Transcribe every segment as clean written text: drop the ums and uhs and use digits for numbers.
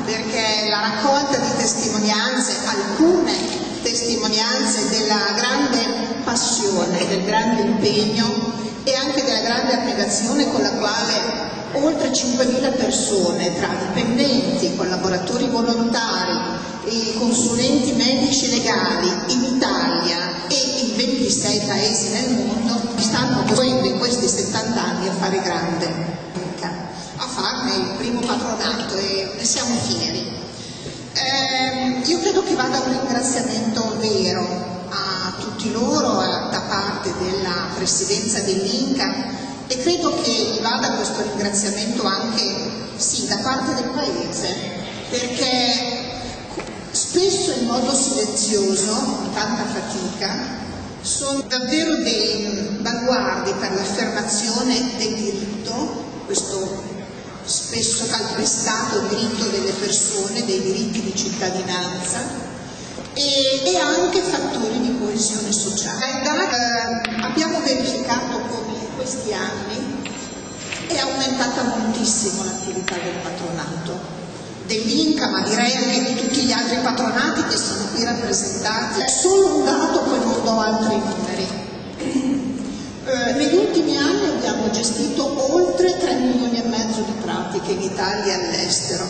perché la raccolta di testimonianze, alcune testimonianze della grande passione, del grande impegno e anche della grande abnegazione con la quale oltre 5.000 persone, tra dipendenti, collaboratori volontari e consulenti medici legali in Italia e in 26 paesi nel mondo, stanno costruendo in questi 70 anni a fare grande, a farne il primo patronato, e ne siamo fieri. Io credo che vada un ringraziamento vero a tutti loro da parte della Presidenza dell'Inca, e credo che vada questo ringraziamento anche, sì, da parte del Paese, perché spesso in modo silenzioso, con tanta fatica, sono davvero dei baluardi per l'affermazione del diritto, questo spesso calpestato diritto delle persone, dei diritti di cittadinanza, e anche fattori di coesione sociale. Abbiamo verificato come in questi anni è aumentata moltissimo l'attività del patronato, dell'Inca, ma direi anche di tutti gli altri patronati che sono qui rappresentati. È solo un dato, poi non do altri numeri. Negli ultimi anni abbiamo gestito oltre 3,5 milioni di pratiche in Italia e all'estero.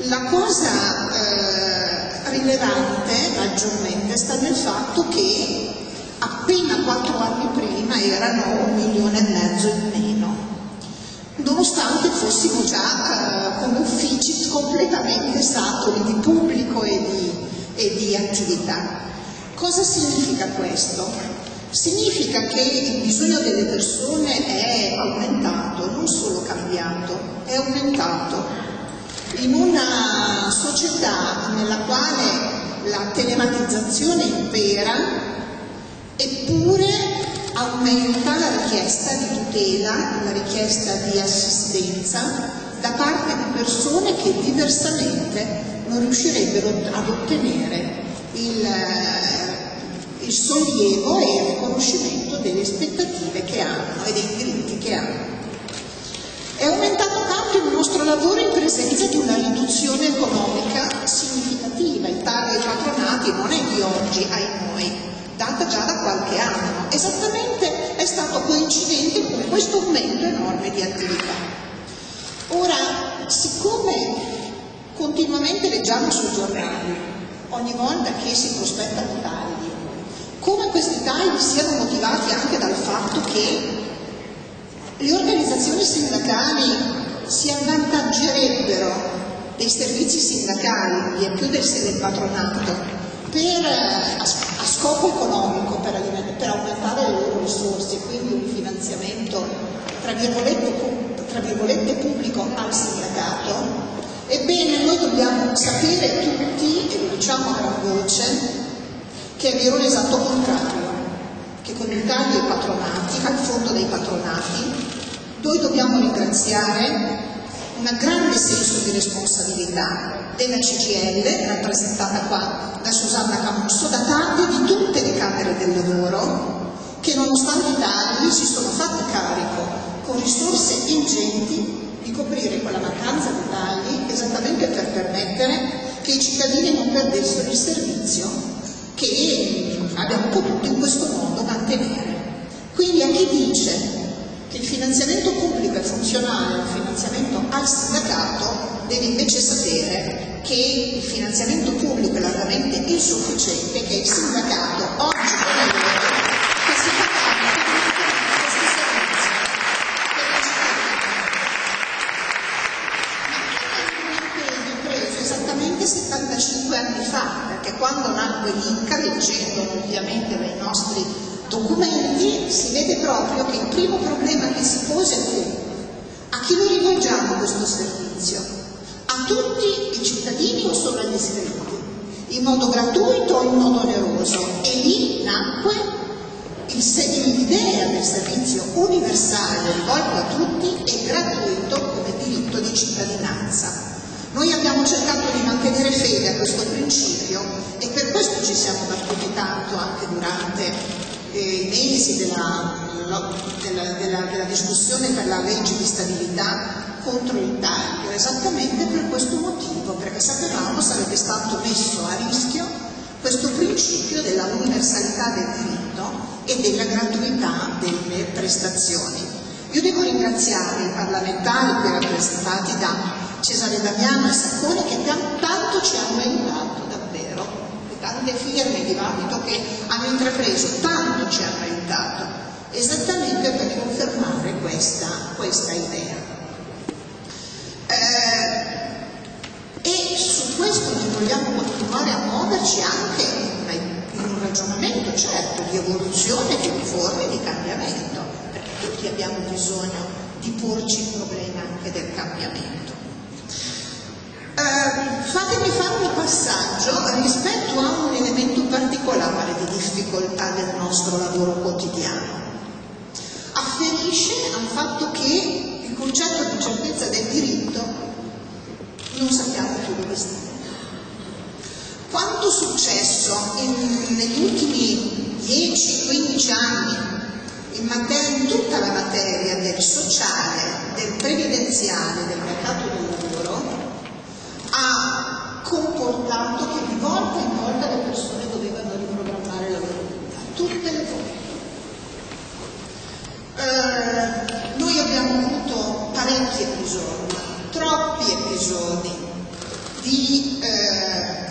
La cosa rilevante maggiormente sta nel fatto che appena 4 anni prima erano 1,5 milioni in meno, nonostante fossimo già come uffici completamente saturi di pubblico e di attività. Cosa significa questo? Significa che il bisogno delle persone è aumentato, non solo cambiato, è aumentato. In una società nella quale la telematizzazione impera, eppure aumenta la richiesta di tutela, la richiesta di assistenza da parte di persone che diversamente non riuscirebbero ad ottenere il sollievo e il riconoscimento delle aspettative che hanno e dei diritti che hanno. È aumentato tanto il nostro lavoro in presenza di una riduzione economica significativa. Il taglio dei patronati non è di oggi, ai noi, data già da qualche anno. Esattamente è stato coincidente con questo aumento enorme di attività. Ora, siccome continuamente leggiamo sui giornali, ogni volta che si prospettano tagli, come questi tagli siano motivati anche dal fatto che le organizzazioni sindacali si avvantaggerebbero dei servizi sindacali, via più del patronato, a scopo economico, per aumentare le loro risorse, quindi un finanziamento tra virgolette pubblico al sindacato, ebbene noi dobbiamo sapere tutti, e lo diciamo a gran voce, che è vero l'esatto contrario, che con il taglio ai patronati, al fondo dei patronati, noi dobbiamo ringraziare un grande senso di responsabilità della CGIL, rappresentata qua da Susanna Camusso, da tante di tutte le camere del lavoro, che nonostante i tagli si sono fatti carico con risorse ingenti di coprire quella mancanza di tagli, esattamente per permettere che i cittadini non perdessero il servizio che abbiamo potuto in questo modo mantenere. Quindi a chi dice che il finanziamento pubblico è funzionale al finanziamento al sindacato, deve invece sapere che il finanziamento pubblico è largamente insufficiente e che il sindacato oggi come ieri che si fa carico di questi servizi per la cittadinanza. Ma è un impegno preso esattamente 75 anni fa, perché quando nacque l'Inca, leggendo ovviamente dai nostri documenti, si vede proprio che il primo problema che si pose fu: a chi lo rivolgiamo questo servizio? A tutti i cittadini o solo agli iscritti? In modo gratuito o in modo oneroso? E lì nacque l'idea del servizio universale rivolto a tutti e gratuito come diritto di cittadinanza. Noi abbiamo cercato di mantenere fede a questo principio e per questo ci siamo battuti tanto anche durante i mesi della discussione per la legge di stabilità contro il taglio, esattamente per questo motivo, dell'affitto e della gratuità delle prestazioni. Io devo ringraziare i parlamentari qui rappresentati da Cesare Damiano e Sacconi, che tanto ci hanno aiutato davvero, le tante firme di dibattito che hanno intrapreso tanto ci hanno aiutato, esattamente per confermare questa idea. E su questo noi vogliamo continuare a muoverci anche in un ragionamento certo di evoluzione, di riforme, di cambiamento, perché tutti abbiamo bisogno di porci il problema anche del cambiamento. Fatemi fare un passaggio rispetto a un elemento particolare di difficoltà del nostro lavoro quotidiano. Afferisce al fatto che il concetto di certezza del diritto non sappiamo più dove sta. Quanto successo negli ultimi 10-15 anni in tutta la materia del sociale, del previdenziale, del mercato del lavoro, ha comportato che di volta in volta le persone dovevano riprogrammare la loro vita, tutte le volte. Noi abbiamo avuto parecchi episodi, troppi episodi di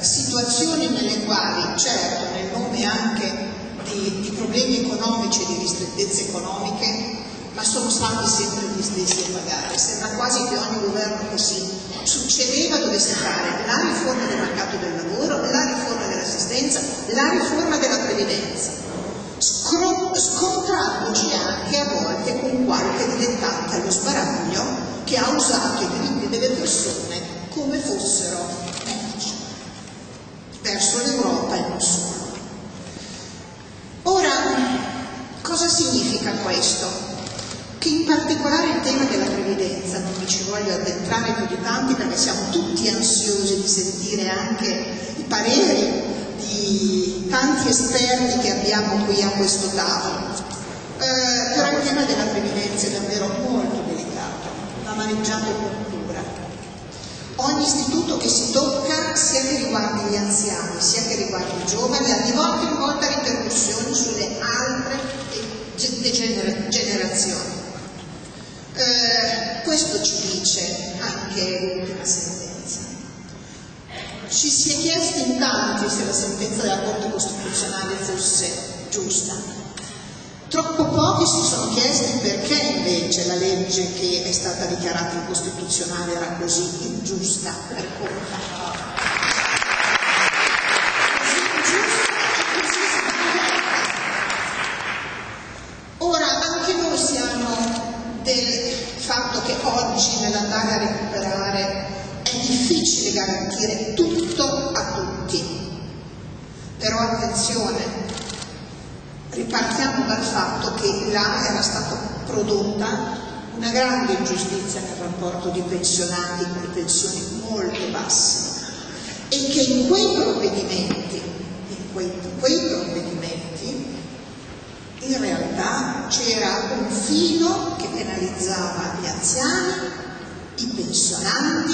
situazioni nelle quali, certo, nel nome anche di problemi economici e di ristrettezze economiche, ma sono stati sempre gli stessi a pagare. Sembra quasi che ogni governo così succedeva dovesse fare la riforma del mercato del lavoro, la riforma dell'assistenza, la riforma della previdenza, scontrandoci anche a volte con qualche dilettante allo sbaraglio che ha usato i diritti delle persone come fossero merci verso l'Europa e non solo. Ora, cosa significa questo? Che in particolare il tema della previdenza, non mi ci voglio addentrare più di tanti perché siamo tutti ansiosi di sentire anche i pareri di tanti esperti che abbiamo qui a questo tavolo, però il tema della previdenza è davvero molto delicato, va maneggiato con cura. Ogni istituto che si tocca, sia che riguardi gli anziani, sia che riguardi i giovani, ha di volta in volta ripercussioni sulle altre generazioni. Questo ci dice anche l'ultima sentenza. Ci si è chiesti in tanti se la sentenza della Corte Costituzionale fosse giusta. Troppo pochi si sono chiesti perché invece la legge che è stata dichiarata incostituzionale era così ingiusta per colpa. Del fatto che oggi nell'andare a recuperare è difficile garantire tutto a tutti, però attenzione, ripartiamo dal fatto che là era stata prodotta una grande ingiustizia nel rapporto di pensionati con pensioni molto basse e che in quei provvedimenti in realtà c'era un filo che penalizzava gli anziani, i pensionanti,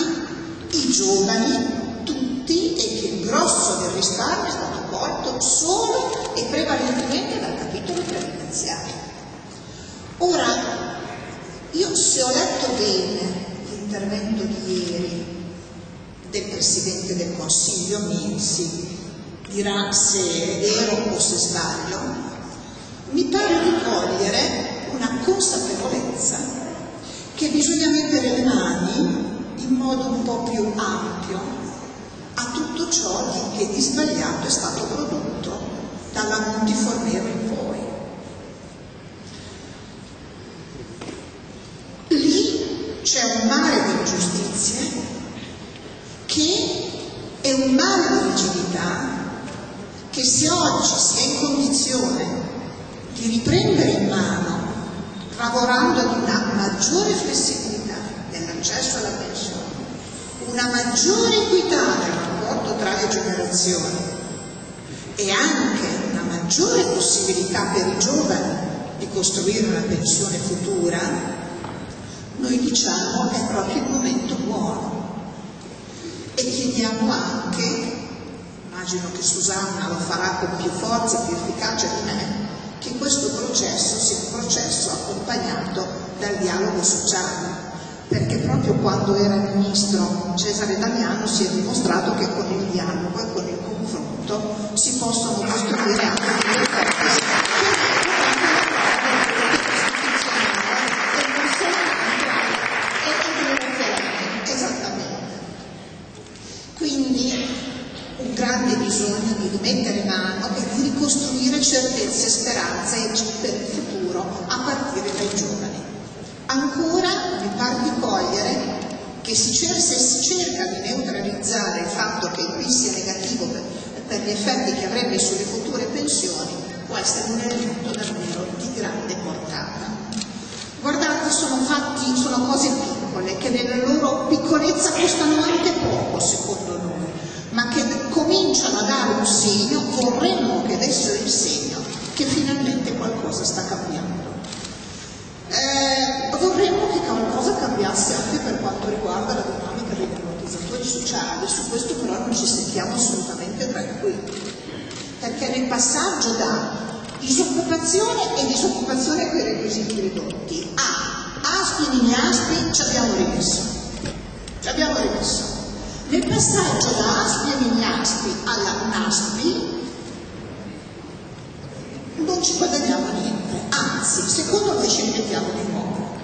i giovani, tutti, e che il grosso del risparmio è stato colto solo e prevalentemente dal capitolo previdenziale. Ora, io se ho letto bene l'intervento di ieri del Presidente del Consiglio, mi dirà se è vero o se sbaglio, mi pare di cogliere una consapevolezza che bisogna mettere le mani in modo un po' più ampio a tutto ciò che di sbagliato è stato prodotto dalla Monti Fornero in poi. Lì c'è un mare di ingiustizie che è un mare di rigidità che se oggi si è in condizione di riprendere in mano, lavorando ad una maggiore flessibilità nell'accesso alla pensione, una maggiore equità nel rapporto tra le generazioni e anche una maggiore possibilità per i giovani di costruire una pensione futura, noi diciamo è proprio il momento buono e chiediamo anche immagino che Susanna lo farà con più forza e più efficacia di me, che questo processo sia un processo accompagnato dal dialogo sociale, perché proprio quando era ministro Cesare Damiano si è dimostrato che con il dialogo e con il confronto si possono costruire anche delle cose esattamente. Quindi un grande bisogno di rimettere mano e di ricostruire certezze e speranze per il futuro a partire dai giovani. Ancora mi pare di cogliere che se si cerca di neutralizzare il fatto che il PIL sia negativo per gli effetti che avrebbe sulle future pensioni, può essere un elemento davvero di grande portata. Guardate, sono cose piccole che nella loro piccolezza costano anche poco secondo noi, ma che cominciano a dare un segno, vorremmo che dessero il segno che finalmente qualcosa sta cambiando. Vorremmo che qualcosa cambiasse anche per quanto riguarda la dinamica degli ammortizzatori sociali, su questo però non ci sentiamo assolutamente tranquilli, perché nel passaggio da disoccupazione e disoccupazione con i requisiti ridotti a aspi mini aspi ci abbiamo rimesso. Nel passaggio da aspi e mini aspi alla NASPI non ci guadagniamo niente, anzi secondo noi ci invidiamo di nuovo,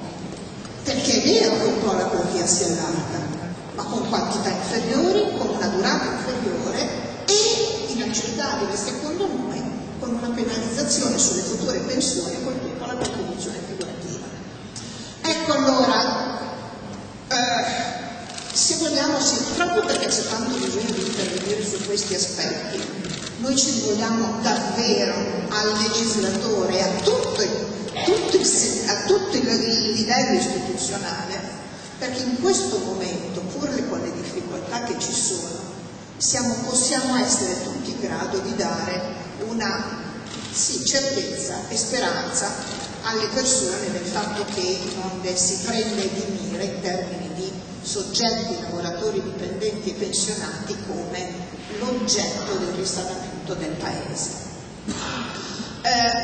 perché è vero che un po' la platea si allarga, ma con quantità inferiori, con una durata inferiore e inaccettabile secondo noi con una penalizzazione sulle future pensioni con la contribuzione figurativa. Ecco allora, se vogliamo, sì, proprio perché c'è tanto bisogno di intervenire su questi aspetti, noi ci rivolgiamo davvero al legislatore e a tutto il livello istituzionale, perché in questo momento, pur con le difficoltà che ci sono, possiamo essere tutti in grado di dare una certezza e speranza alle persone nel fatto che non si prende di mira in termini di soggetti, lavoratori dipendenti e pensionati come l'oggetto del risanamento del Paese.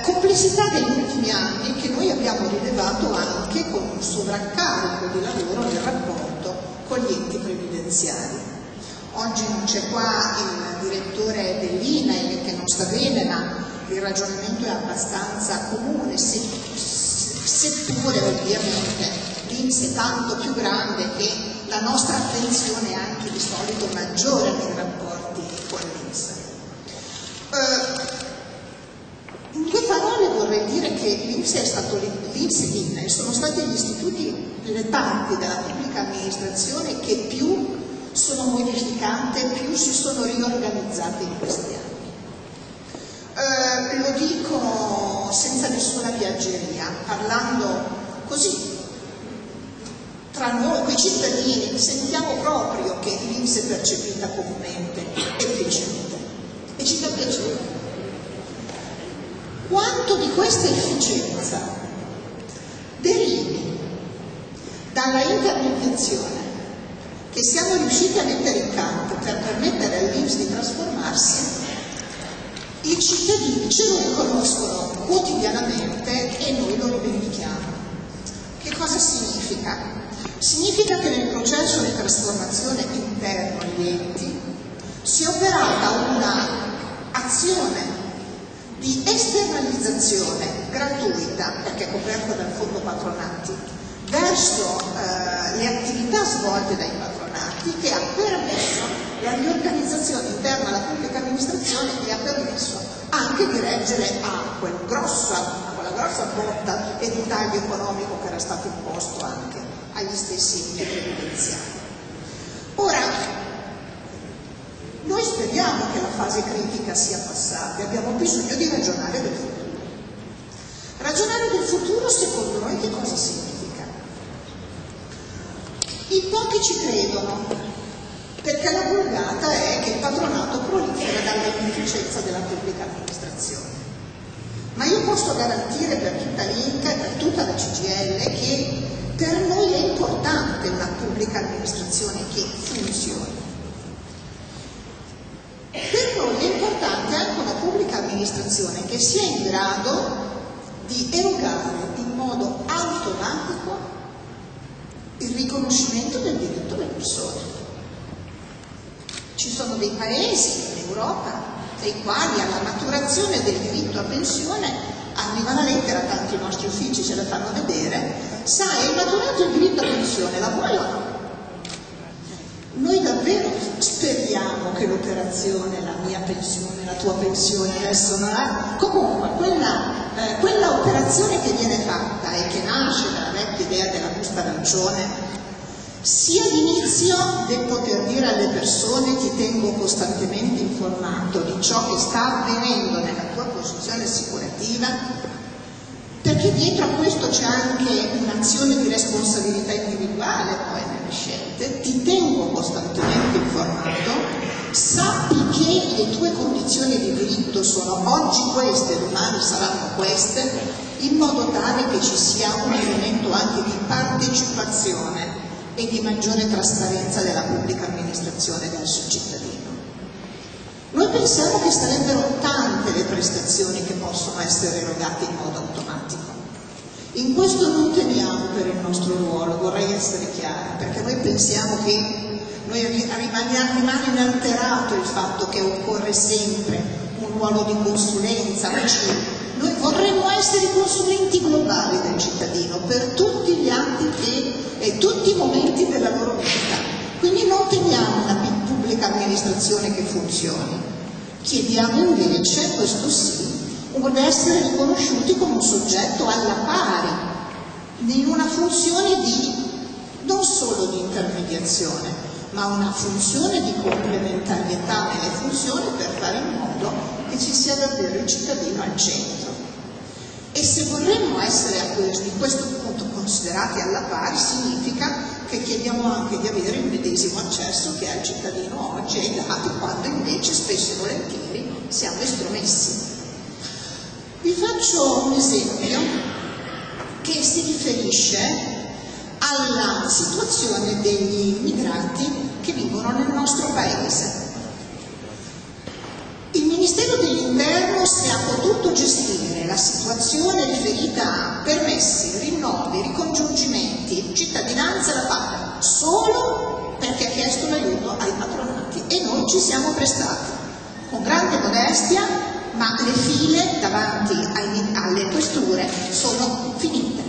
Complessità degli ultimi anni che noi abbiamo rilevato anche con un sovraccarico di lavoro nel rapporto con gli enti previdenziali. Oggi non c'è qua il direttore dell'INAIL che non sta bene, ma il ragionamento è abbastanza comune, seppure ovviamente l'INPS è tanto più grande che la nostra attenzione è anche di solito maggiore nei rapporti con l'INPS. In due parole vorrei dire che l'INPS e l'INAIL sono stati gli istituti, le parti della pubblica amministrazione che più sono modificate, più si sono riorganizzate in questi anni. Lo dico senza nessuna piaggeria, parlando così tra noi, quei cittadini, sentiamo proprio che l'INPS è percepita comunemente efficiente e ci dà piacere. Quanto di questa efficienza derivi dalla intermediazione che siamo riusciti a mettere in campo per permettere all'INPS di trasformarsi, i cittadini ce lo riconoscono quotidianamente e noi lo rivendichiamo. Che cosa significa? Significa che nel processo di trasformazione interno agli enti si è operata un'azione di esternalizzazione gratuita, perché è coperta dal fondo patronati, verso le attività svolte dai patronati, che ha permesso la riorganizzazione interna alla pubblica amministrazione e ha permesso anche di reggere a quella grossa botta e di taglio economico che era stato imposto anche agli stessi enti previdenziali. Ora, noi speriamo che la fase critica sia passata e abbiamo bisogno di ragionare del futuro. Ragionare del futuro secondo noi che cosa significa? In pochi ci credono, perché la vulgata è che il patronato prolifera dalla inefficienza della pubblica amministrazione. Ma io posso garantire per tutta l'INCA e per tutta la CGIL che per noi è importante una pubblica amministrazione che funzioni. Per amministrazione che sia in grado di erogare in modo automatico il riconoscimento del diritto alle persone. Ci sono dei paesi in Europa nei quali alla maturazione del diritto a pensione arriva la lettera, tanti nostri uffici ce la fanno vedere: sai, hai maturato il diritto a pensione, la vuoi o no? Noi davvero speriamo che l'operazione, la mia pensione, la tua pensione, adesso non è... Comunque, quella operazione che viene fatta e che nasce dalla vecchia idea della busta arancione, sia l'inizio del poter dire alle persone: ti tengo costantemente informato di ciò che sta avvenendo nella tua posizione assicurativa, perché dietro a questo c'è anche un'azione di responsabilità individuale poi nelle scelte. Ti tengo costantemente informato, sappi che le tue condizioni di diritto sono oggi queste, domani saranno queste, in modo tale che ci sia un elemento anche di partecipazione e di maggiore trasparenza della pubblica amministrazione verso il cittadino. Noi pensiamo che sarebbero tante le prestazioni che possono essere erogate in modo automatico. In questo non temiamo per il nostro ruolo, vorrei essere chiara, perché noi pensiamo che rimane inalterato il fatto che occorre sempre un ruolo di consulenza. Noi vorremmo essere i consulenti globali del cittadino per tutti gli ambiti e tutti i momenti della loro vita. Quindi non teniamo una pubblica amministrazione che funzioni. Chiediamo invece, questo sì, di essere riconosciuti come un soggetto alla pari, in una funzione non solo di intermediazione, ma una funzione di complementarietà nelle funzioni per fare in modo che ci sia davvero il cittadino al centro. E se vorremmo essere a questo punto considerati alla pari, significa che chiediamo anche di avere il medesimo accesso che ha il cittadino oggi ai dati, quando invece spesso e volentieri siamo estromessi. Vi faccio un esempio che si riferisce alla situazione degli immigrati che vivono nel nostro paese. Il Ministero dell'Interno, se ha potuto gestire la situazione riferita a permessi, rinnovi, ricongiungimenti, cittadinanza, la fa solo perché ha chiesto l'aiuto ai patronati e noi ci siamo prestati con grande modestia, ma le file davanti alle questure sono finite.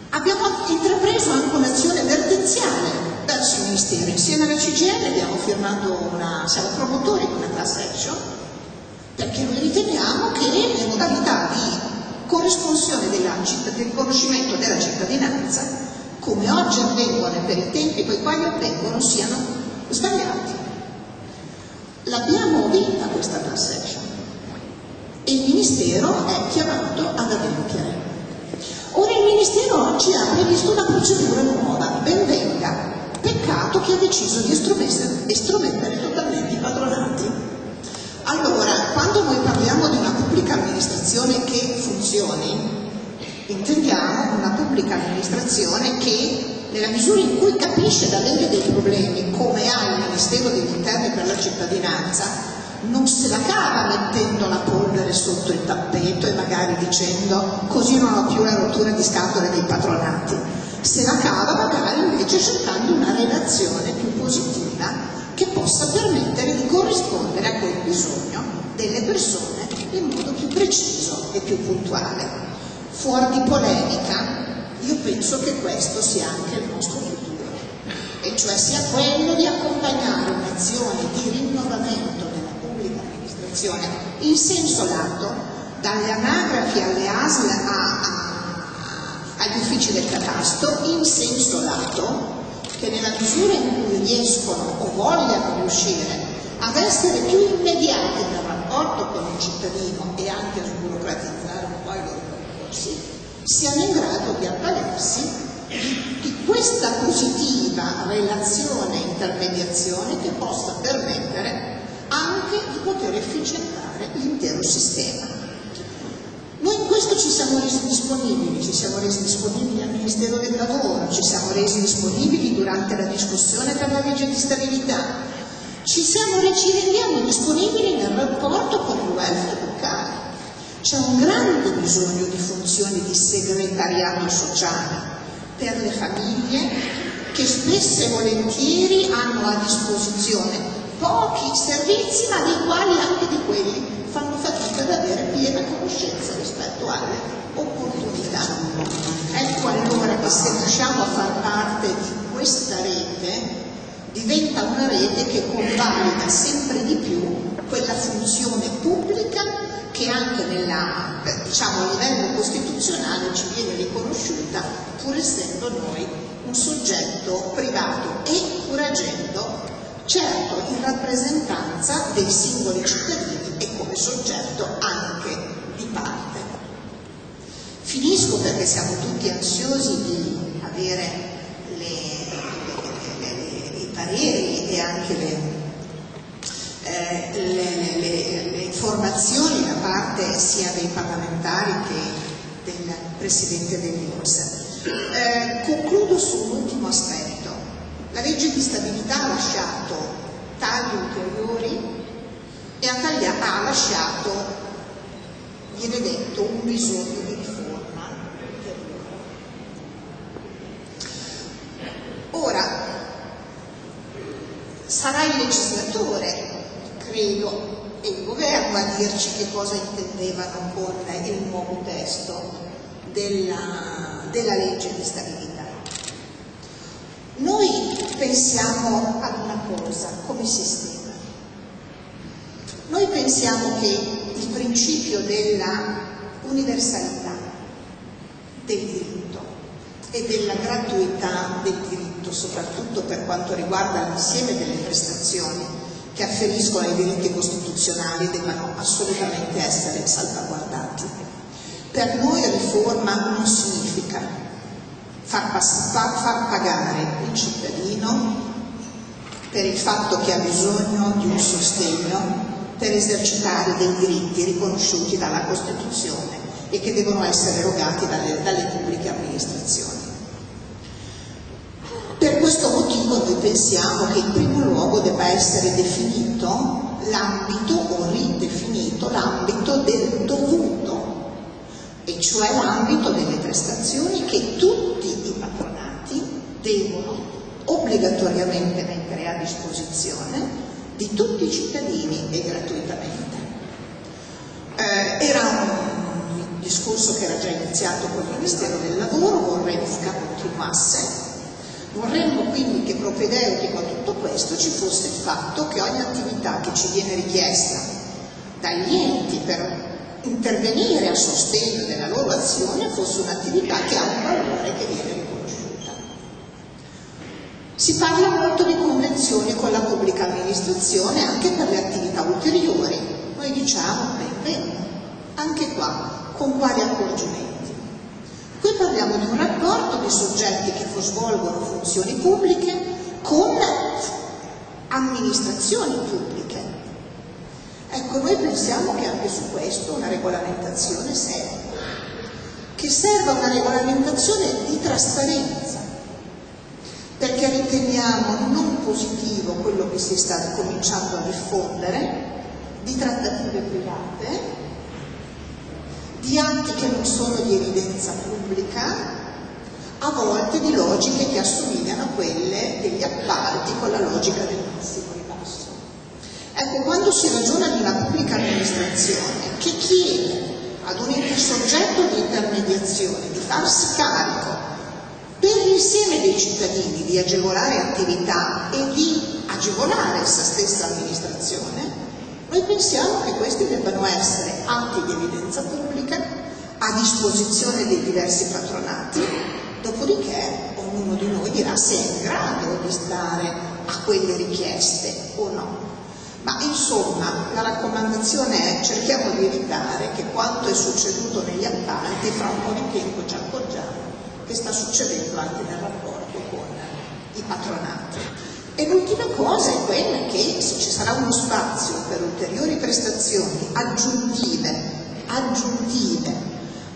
Abbiamo intrapreso anche un'azione vertenziale verso il Ministero. Insieme alla CGIL siamo promotori di una class action, perché noi riteniamo che le modalità di corrisponsione del riconoscimento della cittadinanza, come oggi avvengono e per i tempi con i quali avvengono, siano sbagliati. L'abbiamo vinta questa class action e il Ministero è chiamato ad avere chiarezza. Ora il Ministero oggi ha previsto una procedura nuova, ben venga, peccato che ha deciso di estromettere totalmente i patronati. Allora, quando noi parliamo di una pubblica amministrazione che funzioni, intendiamo una pubblica amministrazione che, nella misura in cui capisce di avere dei problemi, come ha il Ministero degli Interni per la cittadinanza, non se la cava mettendo la polvere sotto il tappeto e magari dicendo così non ho più la rottura di scatole dei patronati. Se la cava magari invece cercando una relazione più positiva che possa permettere di corrispondere a quel bisogno delle persone in modo più preciso e più puntuale. Fuori di polemica, io penso che questo sia anche il nostro futuro, e cioè sia quello di accompagnare un'azione di rinnovamento della pubblica amministrazione in senso lato, dalle anagrafi alle ASL agli uffici del catasto, in senso lato, che nella misura in cui riescono o vogliano riuscire ad essere più immediati nel rapporto con il cittadino e anche a sburocratizzare un po' i loro percorsi, siano in grado di avvalersi di questa positiva relazione e intermediazione che possa permettere anche di poter efficientare l'intero sistema. Noi in questo ci siamo resi disponibili al Ministero del Lavoro, ci siamo resi disponibili durante la discussione per la legge di stabilità, ci rendiamo disponibili nel rapporto con il welfare locale. C'è un grande bisogno di funzioni di segretariato sociale per le famiglie che spesso e volentieri hanno a disposizione pochi servizi, ma dei quali anche di quelli fanno fatica ad avere piena conoscenza rispetto alle opportunità. Ecco allora che se riusciamo a far parte di questa rete, diventa una rete che convalida sempre di più quella funzione pubblica che anche a livello costituzionale ci viene riconosciuta, pur essendo noi un soggetto privato e pur agendo certo in rappresentanza dei singoli cittadini e come soggetto anche di parte. Finisco perché siamo tutti ansiosi di avere i pareri e anche le informazioni da parte sia dei parlamentari che del Presidente dell'INPS. Concludo su un ultimo aspetto. La legge di stabilità ha lasciato tagli ulteriori e ha lasciato, viene detto, un bisogno di riforma ulteriore. Ora, sarà il legislatore, credo, e il governo a dirci che cosa intendevano con il nuovo testo della legge di stabilità. Noi pensiamo ad una cosa come sistema. Noi pensiamo che il principio della universalità del diritto e della gratuità del diritto, soprattutto per quanto riguarda l'insieme delle prestazioni che afferiscono ai diritti costituzionali, debbano assolutamente essere salvaguardati. Per noi riforma non significa far pagare il cittadino per il fatto che ha bisogno di un sostegno per esercitare dei diritti riconosciuti dalla Costituzione e che devono essere erogati dalle pubbliche amministrazioni. Per questo motivo noi pensiamo che in primo luogo debba essere definito l'ambito o ridefinito l'ambito del dovuto, e cioè l'ambito delle prestazioni che tutti i patronati devono obbligatoriamente mettere a disposizione di tutti i cittadini e gratuitamente. Era un discorso che era già iniziato col Ministero del Lavoro, vorremmo che continuasse. Vorremmo quindi che propedeutico a tutto questo ci fosse il fatto che ogni attività che ci viene richiesta dagli enti per intervenire a sostegno della loro azione fosse un'attività che ha un valore che viene riconosciuta. Si parla molto di convenzioni con la pubblica amministrazione anche per le attività ulteriori. Noi diciamo, bene, anche qua, con quali accorgimenti? Qui parliamo di un rapporto di soggetti che svolgono funzioni pubbliche con amministrazioni pubbliche. Ecco, noi pensiamo che anche su questo una regolamentazione serva, che serva una regolamentazione di trasparenza, perché riteniamo non positivo quello che si sta cominciando a diffondere di trattative private, di atti che non sono di evidenza pubblica, a volte di logiche che assomigliano a quelle degli appalti con la logica del massimo ribasso. Ecco, quando si ragiona di una pubblica amministrazione che chiede ad un soggetto di intermediazione di farsi carico per l'insieme dei cittadini di agevolare attività e di agevolare essa stessa amministrazione, noi pensiamo che questi debbano essere atti di evidenza pubblica a disposizione dei diversi patronati, dopodiché ognuno di noi dirà se è in grado di stare a quelle richieste o no. Ma insomma la raccomandazione è: cerchiamo di evitare che quanto è succeduto negli appalti fra un po' di tempo ci accorgiamo che sta succedendo anche nel rapporto con i patronati. E l'ultima cosa è quella che se ci sarà uno spazio per ulteriori prestazioni aggiuntive,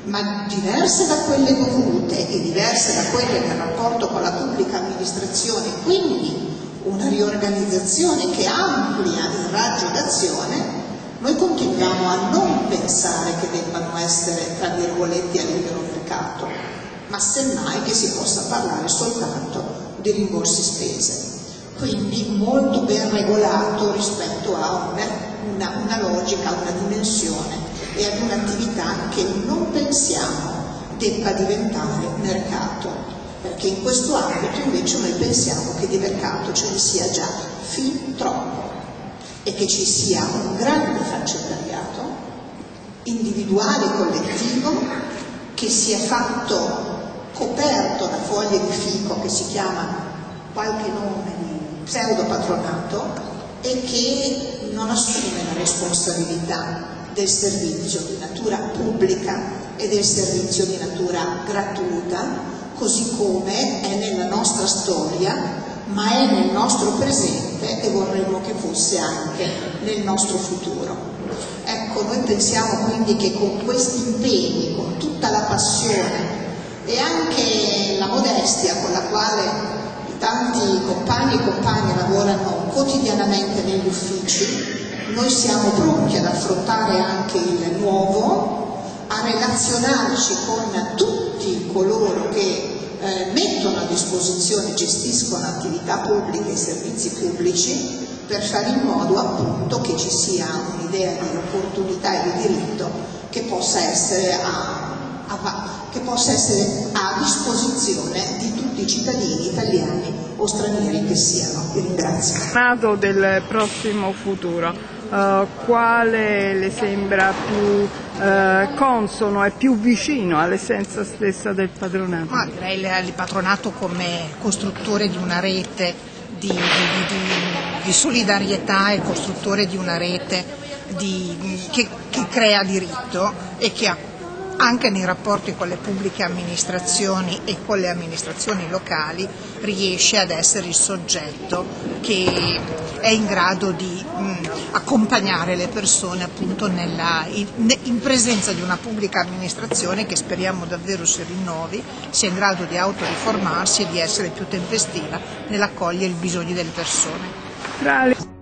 ma diverse da quelle dovute e diverse da quelle nel rapporto con la pubblica amministrazione, quindi una riorganizzazione che amplia il raggio d'azione, noi continuiamo a non pensare che debbano essere, tra virgolette, a libero mercato, ma semmai che si possa parlare soltanto di rimborsi spese. Quindi molto ben regolato rispetto a una logica, una dimensione e ad un'attività che non pensiamo debba diventare mercato, perché in questo ambito invece noi pensiamo che di mercato ce ne sia già fin troppo e che ci sia un grande falcettariato individuale e collettivo che sia fatto coperto da foglie di fico che si chiama qualche nome di pseudopatronato e che non assume la responsabilità del servizio di natura pubblica e del servizio di natura gratuita, così come è nella nostra storia, ma è nel nostro presente e vorremmo che fosse anche nel nostro futuro. Ecco, noi pensiamo quindi che con questi impegni, con tutta la passione e anche la modestia con la quale tanti compagni e compagne lavorano quotidianamente negli uffici, noi siamo pronti ad affrontare anche il nuovo, a relazionarci con tutti coloro che mettono a disposizione, gestiscono attività pubbliche e servizi pubblici per fare in modo appunto che ci sia un'idea di opportunità e di diritto che possa essere a disposizione di tutti i cittadini italiani o stranieri che siano. Vi ringrazio. Del prossimo futuro, quale le sembra più consono e più vicino all'essenza stessa del patronato? Direi il patronato come costruttore di una rete di solidarietà e costruttore di una rete che crea diritto e che anche nei rapporti con le pubbliche amministrazioni e con le amministrazioni locali riesce ad essere il soggetto che è in grado di accompagnare le persone appunto in presenza di una pubblica amministrazione che speriamo davvero si rinnovi, sia in grado di autoriformarsi e di essere più tempestiva nell'accogliere i bisogni delle persone.